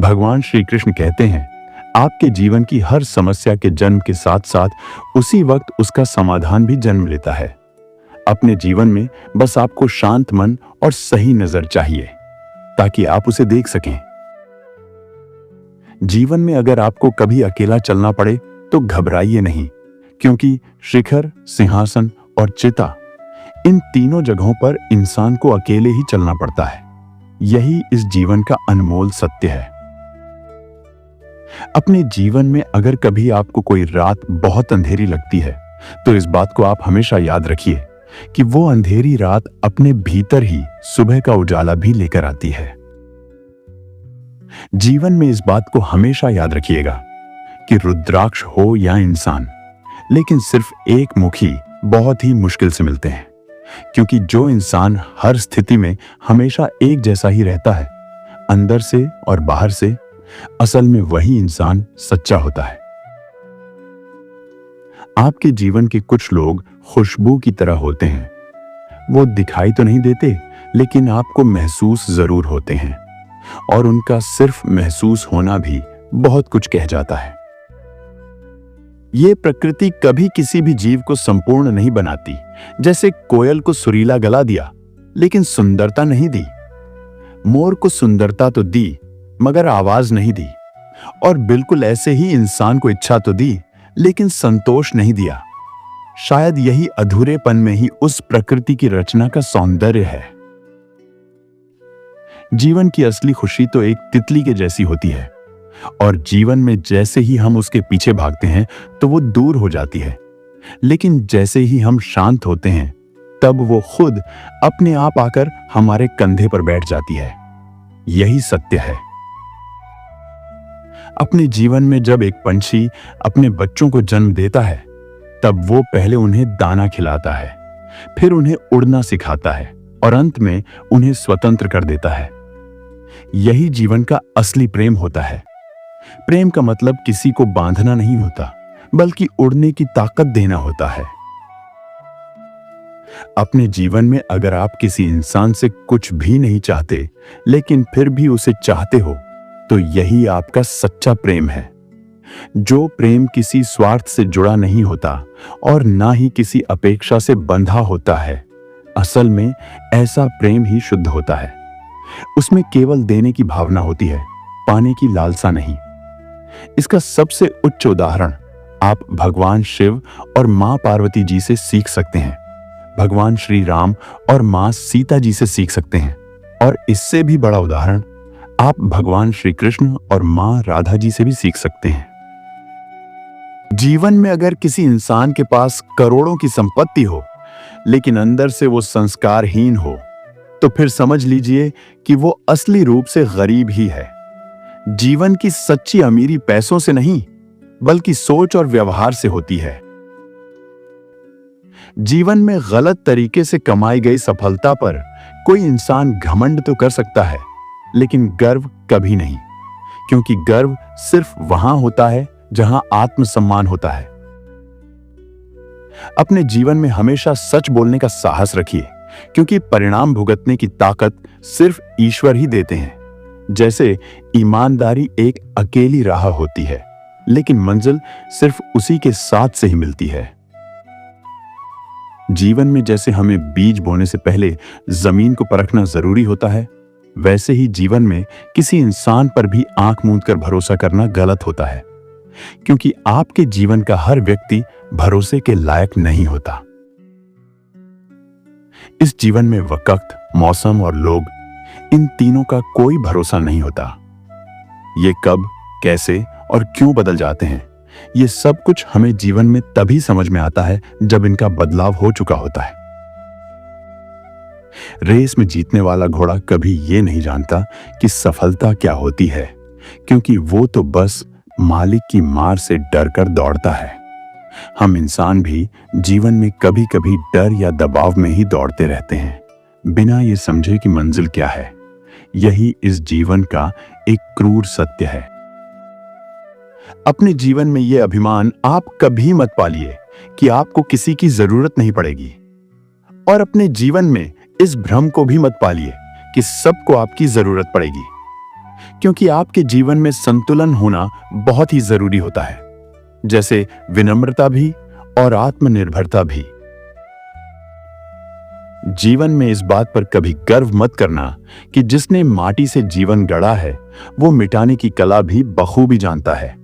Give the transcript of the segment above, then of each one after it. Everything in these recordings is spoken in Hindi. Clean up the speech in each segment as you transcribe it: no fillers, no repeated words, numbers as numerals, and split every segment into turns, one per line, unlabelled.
भगवान श्री कृष्ण कहते हैं, आपके जीवन की हर समस्या के जन्म के साथ साथ उसी वक्त उसका समाधान भी जन्म लेता है। अपने जीवन में बस आपको शांत मन और सही नजर चाहिए ताकि आप उसे देख सकें। जीवन में अगर आपको कभी अकेला चलना पड़े तो घबराइए नहीं, क्योंकि शिखर, सिंहासन और चिता, इन तीनों जगहों पर इंसान को अकेले ही चलना पड़ता है। यही इस जीवन का अनमोल सत्य है। अपने जीवन में अगर कभी आपको कोई रात बहुत अंधेरी लगती है तो इस बात को आप हमेशा याद रखिए कि वो अंधेरी रात अपने भीतर ही सुबह का उजाला भी लेकर आती है। जीवन में इस बात को हमेशा याद रखिएगा कि रुद्राक्ष हो या इंसान, लेकिन सिर्फ एक मुखी बहुत ही मुश्किल से मिलते हैं, क्योंकि जो इंसान हर स्थिति में हमेशा एक जैसा ही रहता है, अंदर से और बाहर से, असल में वही इंसान सच्चा होता है। आपके जीवन के कुछ लोग खुशबू की तरह होते हैं। वो दिखाई तो नहीं देते, लेकिन आपको महसूस जरूर होते हैं, और उनका सिर्फ महसूस होना भी बहुत कुछ कह जाता है। ये प्रकृति कभी किसी भी जीव को संपूर्ण नहीं बनाती। जैसे कोयल को सुरीला गला दिया, लेकिन सुंदरता नहीं दी। मोर को सुंदरता तो दी, मगर आवाज नहीं दी। और बिल्कुल ऐसे ही इंसान को इच्छा तो दी, लेकिन संतोष नहीं दिया। शायद यही अधूरेपन में ही उस प्रकृति की रचना का सौंदर्य है। जीवन की असली खुशी तो एक तितली के जैसी होती है, और जीवन में जैसे ही हम उसके पीछे भागते हैं तो वो दूर हो जाती है, लेकिन जैसे ही हम शांत होते हैं तब वो खुद अपने आप आकर हमारे कंधे पर बैठ जाती है। यही सत्य है। अपने जीवन में जब एक पंछी अपने बच्चों को जन्म देता है, तब वो पहले उन्हें दाना खिलाता है, फिर उन्हें उड़ना सिखाता है, और अंत में उन्हें स्वतंत्र कर देता है। यही जीवन का असली प्रेम होता है। प्रेम का मतलब किसी को बांधना नहीं होता, बल्कि उड़ने की ताकत देना होता है। अपने जीवन में अगर आप किसी इंसान से कुछ भी नहीं चाहते, लेकिन फिर भी उसे चाहते हो, तो यही आपका सच्चा प्रेम है। जो प्रेम किसी स्वार्थ से जुड़ा नहीं होता और ना ही किसी अपेक्षा से बंधा होता है, असल में ऐसा प्रेम ही शुद्ध होता है। उसमें केवल देने की भावना होती है, पाने की लालसा नहीं। इसका सबसे उच्च उदाहरण आप भगवान शिव और मां पार्वती जी से सीख सकते हैं, भगवान श्री राम और मां सीता जी से सीख सकते हैं, और इससे भी बड़ा उदाहरण आप भगवान श्री कृष्ण और मां राधा जी से भी सीख सकते हैं। जीवन में अगर किसी इंसान के पास करोड़ों की संपत्ति हो, लेकिन अंदर से वो संस्कारहीन हो, तो फिर समझ लीजिए कि वो असली रूप से गरीब ही है। जीवन की सच्ची अमीरी पैसों से नहीं, बल्कि सोच और व्यवहार से होती है। जीवन में गलत तरीके से कमाई गई सफलता पर कोई इंसान घमंड तो कर सकता है, लेकिन गर्व कभी नहीं, क्योंकि गर्व सिर्फ वहां होता है जहां आत्मसम्मान होता है। अपने जीवन में हमेशा सच बोलने का साहस रखिए, क्योंकि परिणाम भुगतने की ताकत सिर्फ ईश्वर ही देते हैं। जैसे ईमानदारी एक अकेली राह होती है, लेकिन मंजिल सिर्फ उसी के साथ से ही मिलती है। जीवन में जैसे हमें बीज बोने से पहले जमीन को परखना जरूरी होता है, वैसे ही जीवन में किसी इंसान पर भी आंख मूंद कर भरोसा करना गलत होता है, क्योंकि आपके जीवन का हर व्यक्ति भरोसे के लायक नहीं होता। इस जीवन में वक्त, मौसम और लोग, इन तीनों का कोई भरोसा नहीं होता। ये कब, कैसे और क्यों बदल जाते हैं, ये सब कुछ हमें जीवन में तभी समझ में आता है जब इनका बदलाव हो चुका होता है। रेस में जीतने वाला घोड़ा कभी ये नहीं जानता कि सफलता क्या होती है, क्योंकि वो तो बस मालिक की मार से डरकर दौड़ता है। हम इंसान भी जीवन में कभी कभी डर या दबाव में ही दौड़ते रहते हैं, बिना ये समझे कि मंजिल क्या है। यही इस जीवन का एक क्रूर सत्य है। अपने जीवन में ये अभिमान आप कभी मत पालिए कि आपको किसी की जरूरत नहीं पड़ेगी, और अपने जीवन में इस भ्रम को भी मत पालिए कि सबको आपकी जरूरत पड़ेगी, क्योंकि आपके जीवन में संतुलन होना बहुत ही जरूरी होता है, जैसे विनम्रता भी और आत्मनिर्भरता भी। जीवन में इस बात पर कभी गर्व मत करना कि जिसने माटी से जीवन गढ़ा है वो मिटाने की कला भी बखूबी जानता है,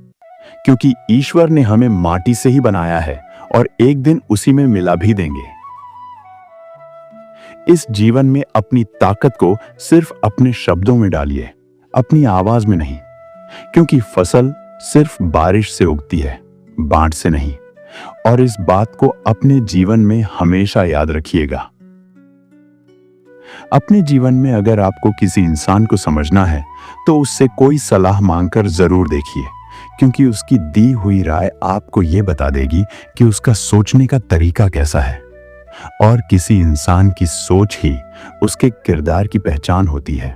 क्योंकि ईश्वर ने हमें माटी से ही बनाया है और एक दिन उसी में मिला भी देंगे। इस जीवन में अपनी ताकत को सिर्फ अपने शब्दों में डालिए, अपनी आवाज में नहीं, क्योंकि फसल सिर्फ बारिश से उगती है, बाढ़ से नहीं। और इस बात को अपने जीवन में हमेशा याद रखिएगा। अपने जीवन में अगर आपको किसी इंसान को समझना है तो उससे कोई सलाह मांगकर जरूर देखिए, क्योंकि उसकी दी हुई राय आपको यह बता देगी कि उसका सोचने का तरीका कैसा है। और किसी इंसान की सोच ही उसके किरदार की पहचान होती है।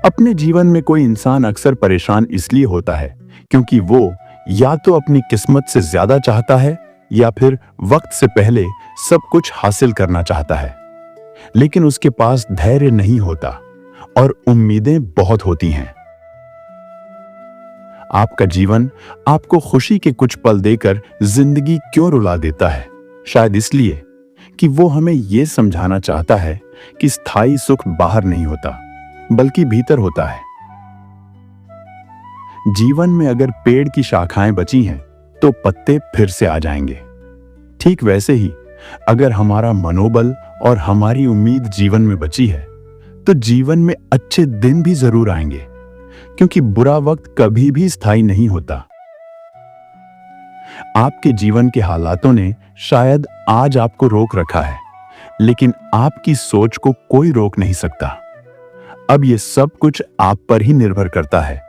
अपने जीवन में कोई इंसान अक्सर परेशान इसलिए होता है क्योंकि वो या तो अपनी किस्मत से ज्यादा चाहता है या फिर वक्त से पहले सब कुछ हासिल करना चाहता है, लेकिन उसके पास धैर्य नहीं होता और उम्मीदें बहुत होती हैं। आपका जीवन आपको खुशी के कुछ पल देकर जिंदगी क्यों रुला देता है? शायद इसलिए कि वो हमें यह समझाना चाहता है कि स्थायी सुख बाहर नहीं होता, बल्कि भीतर होता है। जीवन में अगर पेड़ की शाखाएं बची हैं तो पत्ते फिर से आ जाएंगे। ठीक वैसे ही अगर हमारा मनोबल और हमारी उम्मीद जीवन में बची है तो जीवन में अच्छे दिन भी जरूर आएंगे, क्योंकि बुरा वक्त कभी भी स्थायी नहीं होता। आपके जीवन के हालातों ने शायद आज आपको रोक रखा है, लेकिन आपकी सोच को कोई रोक नहीं सकता। अब यह सब कुछ आप पर ही निर्भर करता है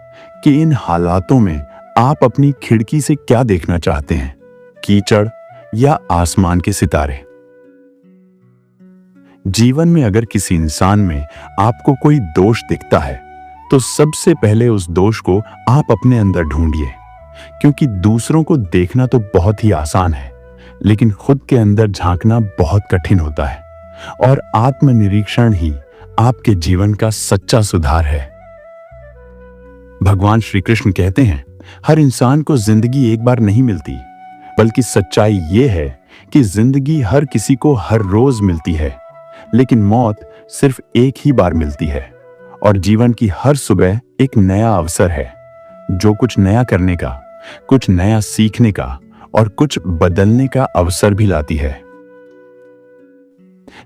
कि इन हालातों में आप अपनी खिड़की से क्या देखना चाहते हैं, कीचड़ या आसमान के सितारे। जीवन में अगर किसी इंसान में आपको कोई दोष दिखता है तो सबसे पहले उस दोष को आप अपने अंदर ढूंढिए, क्योंकि दूसरों को देखना तो बहुत ही आसान है, लेकिन खुद के अंदर झांकना बहुत कठिन होता है। और आत्मनिरीक्षण ही आपके जीवन का सच्चा सुधार है। भगवान श्री कृष्ण कहते हैं, हर इंसान को जिंदगी एक बार नहीं मिलती, बल्कि सच्चाई यह है कि जिंदगी हर किसी को हर रोज मिलती है, लेकिन मौत सिर्फ एक ही बार मिलती है। और जीवन की हर सुबह एक नया अवसर है, जो कुछ नया करने का, कुछ नया सीखने का और कुछ बदलने का अवसर भी लाती है।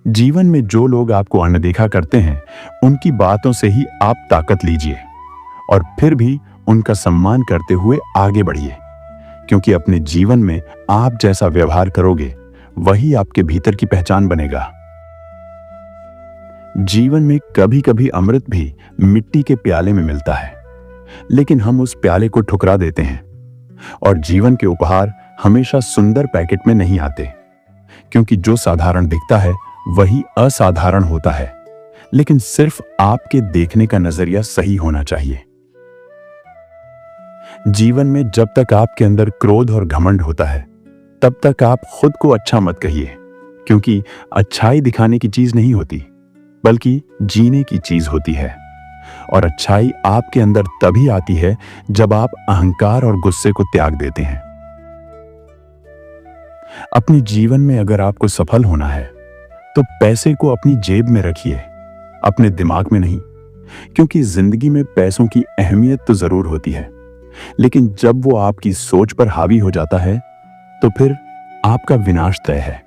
जीवन में जो लोग आपको अनदेखा करते हैं, उनकी बातों से ही आप ताकत लीजिए और फिर भी उनका सम्मान करते हुए आगे बढ़िए, क्योंकि अपने जीवन में आप जैसा व्यवहार करोगे वही आपके भीतर की पहचान बनेगा। जीवन में कभी कभी अमृत भी मिट्टी के प्याले में मिलता है, लेकिन हम उस प्याले को ठुकरा देते हैं। और जीवन के उपहार हमेशा सुंदर पैकेट में नहीं आते, क्योंकि जो साधारण दिखता है वही असाधारण होता है, लेकिन सिर्फ आपके देखने का नजरिया सही होना चाहिए। जीवन में जब तक आपके अंदर क्रोध और घमंड होता है, तब तक आप खुद को अच्छा मत कहिए, क्योंकि अच्छाई दिखाने की चीज नहीं होती, बल्कि जीने की चीज होती है। और अच्छाई आपके अंदर तभी आती है जब आप अहंकार और गुस्से को त्याग देते हैं। अपने जीवन में अगर आपको सफल होना है तो पैसे को अपनी जेब में रखिए, अपने दिमाग में नहीं, क्योंकि जिंदगी में पैसों की अहमियत तो जरूर होती है, लेकिन जब वो आपकी सोच पर हावी हो जाता है तो फिर आपका विनाश तय है।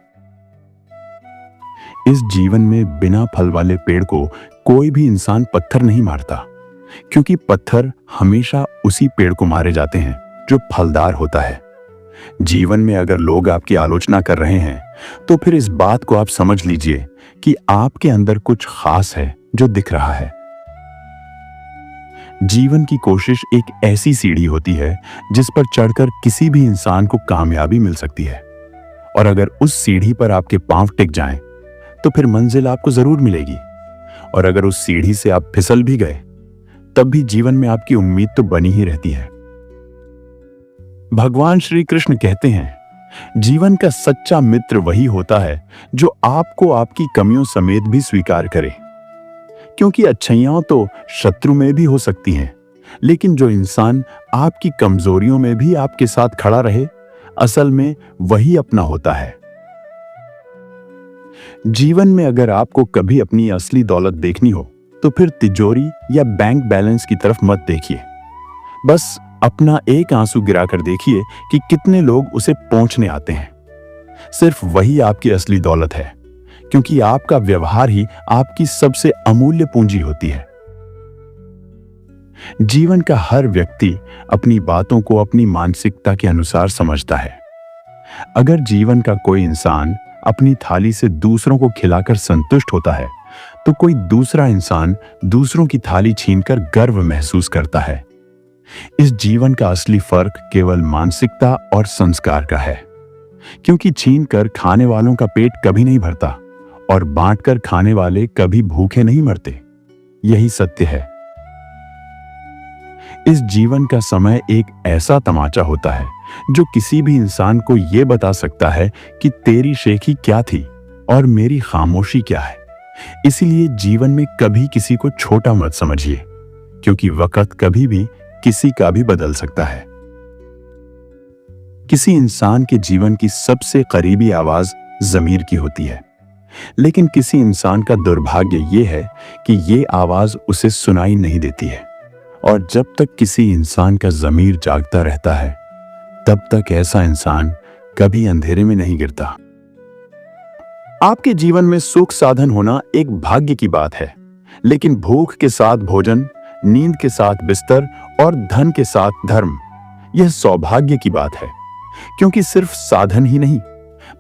इस जीवन में बिना फल वाले पेड़ को कोई भी इंसान पत्थर नहीं मारता, क्योंकि पत्थर हमेशा उसी पेड़ को मारे जाते हैं जो फलदार होता है। जीवन में अगर लोग आपकी आलोचना कर रहे हैं तो फिर इस बात को आप समझ लीजिए कि आपके अंदर कुछ खास है जो दिख रहा है। जीवन की कोशिश एक ऐसी सीढ़ी होती है जिस पर चढ़कर किसी भी इंसान को कामयाबी मिल सकती है, और अगर उस सीढ़ी पर आपके पांव टिक जाएं तो फिर मंजिल आपको जरूर मिलेगी। और अगर उस सीढ़ी से आप फिसल भी गए तब भी जीवन में आपकी उम्मीद तो बनी ही रहती है। भगवान श्री कृष्ण कहते हैं, जीवन का सच्चा मित्र वही होता है जो आपको आपकी कमियों समेत भी स्वीकार करे, क्योंकि अच्छाइयां तो शत्रु में भी हो सकती हैं, लेकिन जो इंसान आपकी कमजोरियों में भी आपके साथ खड़ा रहे, असल में वही अपना होता है। जीवन में अगर आपको कभी अपनी असली दौलत देखनी हो तो फिर तिजोरी या बैंक बैलेंस की तरफ मत देखिए। बस अपना एक आंसू गिराकर देखिए कि कितने लोग उसे पहुंचने आते हैं। सिर्फ वही आपकी असली दौलत है, क्योंकि आपका व्यवहार ही आपकी सबसे अमूल्य पूंजी होती है। जीवन का हर व्यक्ति अपनी बातों को अपनी मानसिकता के अनुसार समझता है। अगर जीवन का कोई इंसान अपनी थाली से दूसरों को खिलाकर संतुष्ट होता है, तो कोई दूसरा इंसान दूसरों की थाली छीनकर गर्व महसूस करता है। इस जीवन का असली फर्क केवल मानसिकता और संस्कार का है, क्योंकि छीनकर खाने वालों का पेट कभी नहीं भरता और बांटकर खाने वाले कभी भूखे नहीं मरते। यही सत्य है। इस जीवन का समय एक ऐसा तमाचा होता है जो किसी भी इंसान को यह बता सकता है कि तेरी शेखी क्या थी और मेरी खामोशी क्या है। इसीलिए जीवन में कभी किसी को छोटा मत समझिए, क्योंकि वक्त कभी भी किसी का भी बदल सकता है। किसी इंसान के जीवन की सबसे करीबी आवाज ज़मीर की होती है, लेकिन किसी इंसान का दुर्भाग्य यह है कि यह आवाज उसे सुनाई नहीं देती है। और जब तक किसी इंसान का ज़मीर जागता रहता है, तब तक ऐसा इंसान कभी अंधेरे में नहीं गिरता। आपके जीवन में सुख साधन होना एक भाग्य की बात है, लेकिन भूख के साथ भोजन, नींद के साथ बिस्तर और धन के साथ धर्म, यह सौभाग्य की बात है। क्योंकि सिर्फ साधन ही नहीं,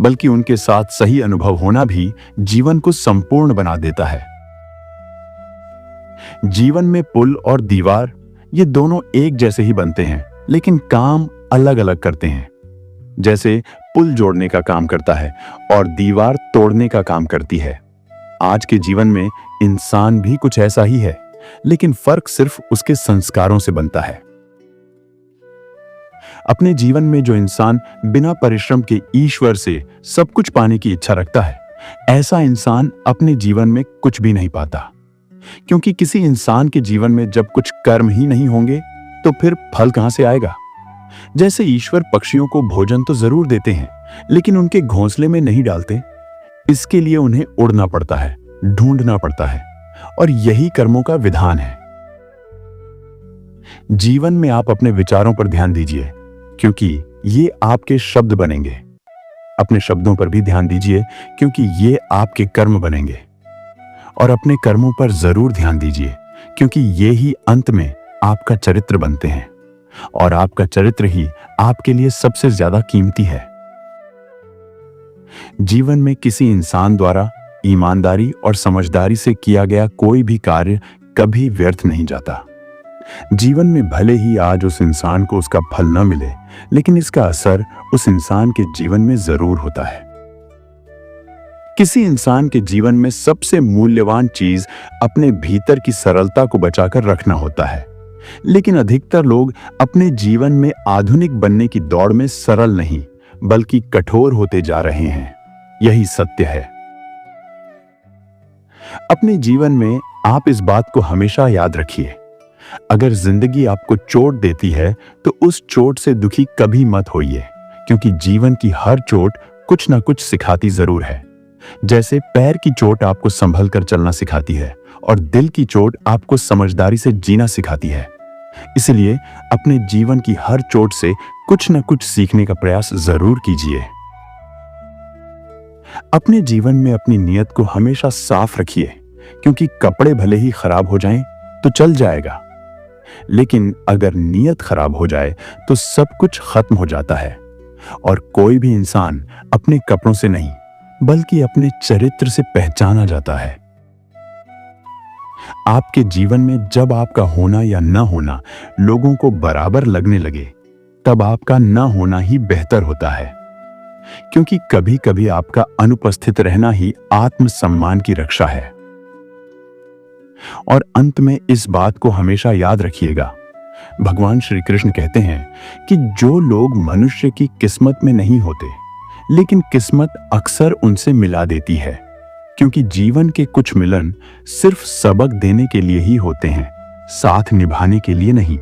बल्कि उनके साथ सही अनुभव होना भी जीवन को संपूर्ण बना देता है। जीवन में पुल और दीवार, ये दोनों एक जैसे ही बनते हैं, लेकिन काम अलग अलग करते हैं। जैसे पुल जोड़ने का काम करता है और दीवार तोड़ने का काम करती है। आज के जीवन में इंसान भी कुछ ऐसा ही है, लेकिन फर्क सिर्फ उसके संस्कारों से बनता है। अपने जीवन में जो इंसान बिना परिश्रम के ईश्वर से सब कुछ पाने की इच्छा रखता है, ऐसा इंसान अपने जीवन में कुछ भी नहीं पाता। क्योंकि किसी इंसान के जीवन में जब कुछ कर्म ही नहीं होंगे, तो फिर फल कहां से आएगा। जैसे ईश्वर पक्षियों को भोजन तो जरूर देते हैं, लेकिन उनके घोंसले में नहीं डालते। इसके लिए उन्हें उड़ना पड़ता है, ढूंढना पड़ता है, और यही कर्मों का विधान है। जीवन में आप अपने विचारों पर ध्यान दीजिए, क्योंकि ये आपके शब्द बनेंगे। अपने शब्दों पर भी ध्यान दीजिए, क्योंकि ये आपके कर्म बनेंगे। और अपने कर्मों पर जरूर ध्यान दीजिए, क्योंकि ये ही अंत में आपका चरित्र बनते हैं, और आपका चरित्र ही आपके लिए सबसे ज्यादा कीमती है। जीवन में किसी इंसान द्वारा ईमानदारी और समझदारी से किया गया कोई भी कार्य कभी व्यर्थ नहीं जाता। जीवन में भले ही आज उस इंसान को उसका फल न मिले, लेकिन इसका असर उस इंसान के जीवन में जरूर होता है। किसी इंसान के जीवन में सबसे मूल्यवान चीज अपने भीतर की सरलता को बचाकर रखना होता है, लेकिन अधिकतर लोग अपने जीवन में आधुनिक बनने की दौड़ में सरल नहीं, बल्कि कठोर होते जा रहे हैं। यही सत्य है। अपने जीवन में आप इस बात को हमेशा याद रखिए, अगर जिंदगी आपको चोट देती है तो उस चोट से दुखी कभी मत होइए, क्योंकि जीवन की हर चोट कुछ ना कुछ सिखाती जरूर है। जैसे पैर की चोट आपको संभल कर चलना सिखाती है, और दिल की चोट आपको समझदारी से जीना सिखाती है। इसलिए अपने जीवन की हर चोट से कुछ न कुछ सीखने का प्रयास जरूर कीजिए। अपने जीवन में अपनी नीयत को हमेशा साफ रखिए, क्योंकि कपड़े भले ही खराब हो जाएं तो चल जाएगा, लेकिन अगर नीयत खराब हो जाए तो सब कुछ खत्म हो जाता है। और कोई भी इंसान अपने कपड़ों से नहीं, बल्कि अपने चरित्र से पहचाना जाता है। आपके जीवन में जब आपका होना या न होना लोगों को बराबर लगने लगे, तब आपका न होना ही बेहतर होता है, क्योंकि कभी कभी आपका अनुपस्थित रहना ही आत्मसम्मान की रक्षा है। और अंत में इस बात को हमेशा याद रखिएगा, भगवान श्री कृष्ण कहते हैं कि जो लोग मनुष्य की किस्मत में नहीं होते, लेकिन किस्मत अक्सर उनसे मिला देती है, क्योंकि जीवन के कुछ मिलन सिर्फ सबक देने के लिए ही होते हैं, साथ निभाने के लिए नहीं।